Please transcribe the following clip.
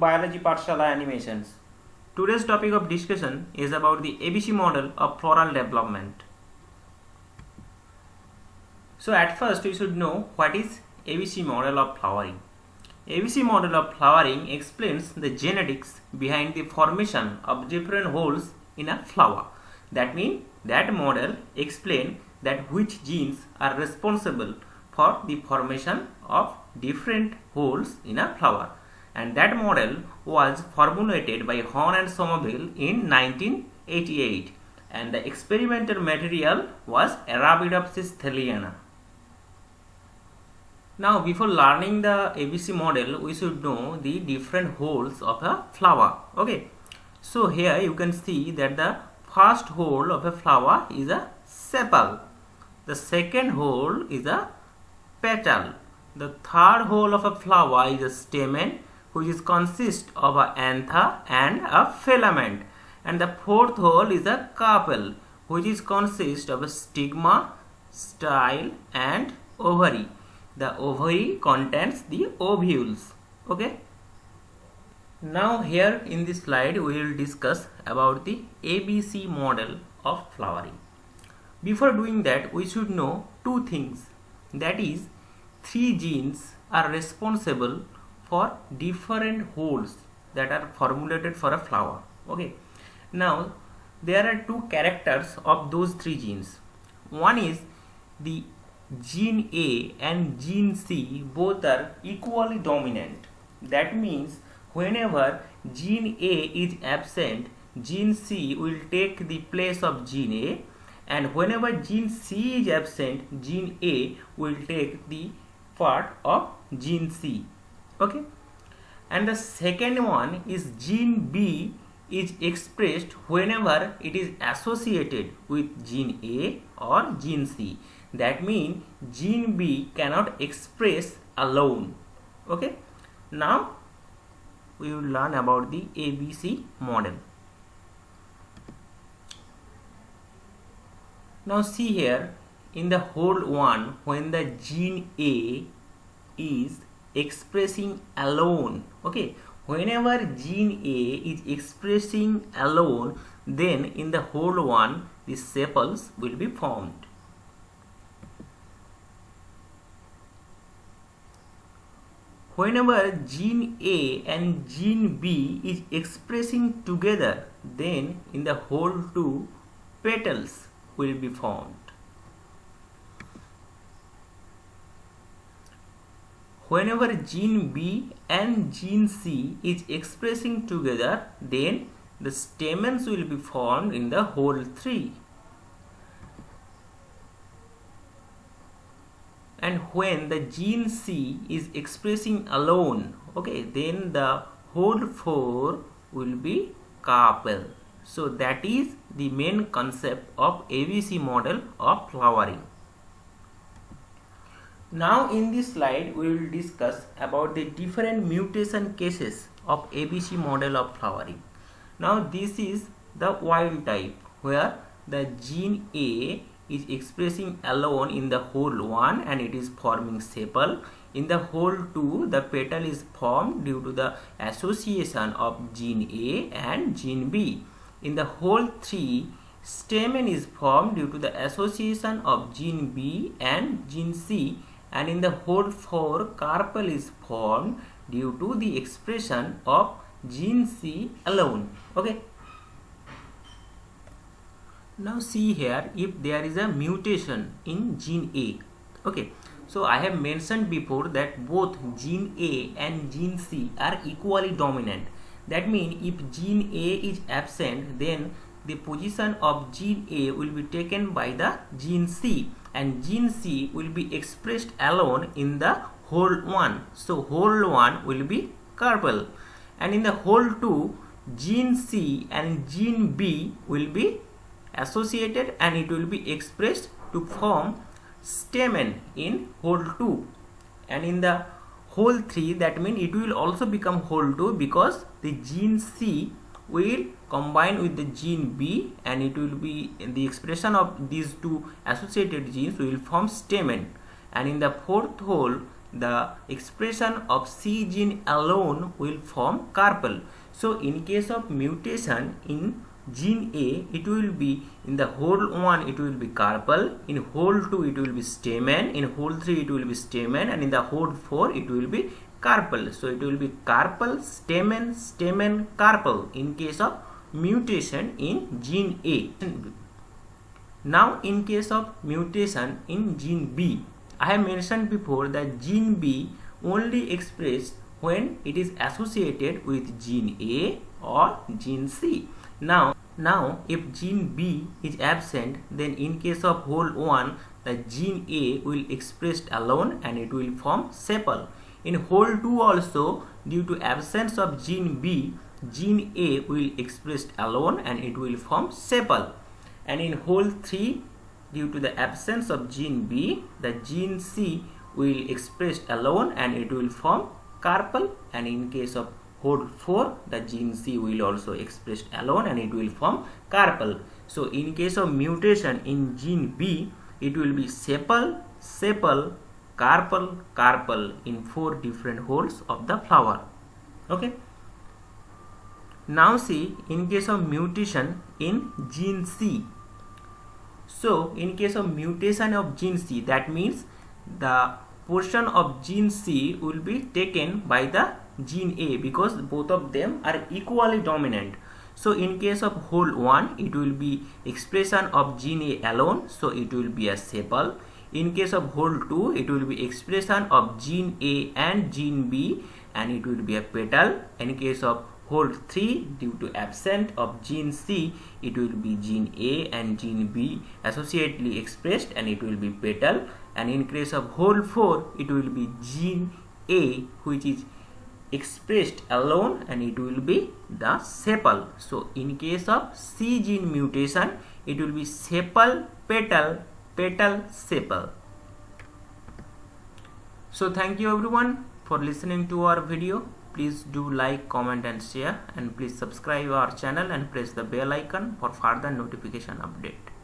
Biology Pathshala Animations. Today's topic of discussion is about the ABC model of floral development. So at first we should know what is ABC model of flowering. ABC model of flowering explains the genetics behind the formation of different holes in a flower. That means that model explains that which genes are responsible for the formation of different holes in a flower, and that model was formulated by Horn and Somerville in 1988, and the experimental material was Arabidopsis thaliana. Now before learning the ABC model, we should know the different holes of a flower. Okay, so here you can see that the first hole of a flower is a sepal, the second hole is a petal, the third hole of a flower is a stamen, which is consist of a anther and a filament, and the fourth hole is a carpel, which is consist of a stigma, style and ovary. The ovary contains the ovules. Okay. Now here in this slide we will discuss about the ABC model of flowering. Before doing that, we should know two things. That is, three genes are responsible for different holes that are formulated for a flower. Okay. Now there are two characters of those three genes. One is the gene A and gene C, both are equally dominant. That means whenever gene A is absent, gene C will take the place of gene A, and whenever gene C is absent, gene A will take the part of gene C. Okay, and the second one is gene B is expressed whenever it is associated with gene A or gene C. That means gene B cannot express alone. Okay, now we will learn about the ABC model. Now see here in the hole 1, when the gene A is expressing alone, okay, whenever gene A is expressing alone, then in the hole 1 the sepals will be formed. Whenever gene A and gene B is expressing together, then in the hole 2 petals will be formed. Whenever gene B and gene C is expressing together, then the stamens will be formed in the hole 3. And when the gene C is expressing alone, okay, then the hole 4 will be carpel. So that is the main concept of ABC model of flowering. Now in this slide we will discuss about the different mutation cases of ABC model of flowering. Now this is the wild type, where the gene A is expressing alone in the hole 1 and it is forming sepal. In the hole 2 the petal is formed due to the association of gene A and gene B. In the hole 3 stamen is formed due to the association of gene B and gene C, and in the hole 4 carpel is formed due to the expression of gene C alone. Okay. Now see here, if there is a mutation in gene A, okay, so I have mentioned before that both gene A and gene C are equally dominant. That means if gene A is absent, then the position of gene A will be taken by the gene C, and gene C will be expressed alone in the hole 1. So hole 1 will be carpel, and in the hole 2 gene C and gene B will be associated and it will be expressed to form stamen in hole 2, and in the hole 3, that means it will also become hole 2 because the gene C will combine with the gene B and it will be the expression of these two associated genes will form stamen, and in the fourth hole the expression of C gene alone will form carpel. So in case of mutation in gene A, it will be in the whole 1 it will be carpel, in whole 2 it will be stamen, in whole 3 it will be stamen, and in the whole 4 it will be carpel. So it will be carpel, stamen, stamen, carpel in case of mutation in gene A. Now in case of mutation in gene B, I have mentioned before that gene B only expressed when it is associated with gene A or gene C. Now if gene B is absent, then in case of whole 1 the gene A will expressed alone and it will form sepal. In whole 2 also, due to absence of gene B, gene A will expressed alone and it will form sepal. And in whole 3, due to the absence of gene B, the gene C will expressed alone and it will form carpel. And in case of whole 4, the gene C will also expressed alone and it will form carpel. So in case of mutation in gene B, it will be sepal, sepal, carpel, carpel in 4 different holes of the flower. Okay. Now see in case of mutation in gene C. So in case of mutation of gene C, that means the portion of gene C will be taken by the gene A because both of them are equally dominant. So in case of whole 1, it will be expression of gene A alone, so it will be a sepal. In case of whole 2, it will be expression of gene A and gene B and it will be a petal. In case of whole 3, due to absent of gene C, it will be gene A and gene B associately expressed and it will be petal. And in case of whole 4, it will be gene A which is expressed alone and it will be the sepal. So in case of C gene mutation, it will be sepal, petal, petal, sepal. So thank you everyone for listening to our video. Please do like, comment and share, and please subscribe our channel and press the bell icon for further notification update.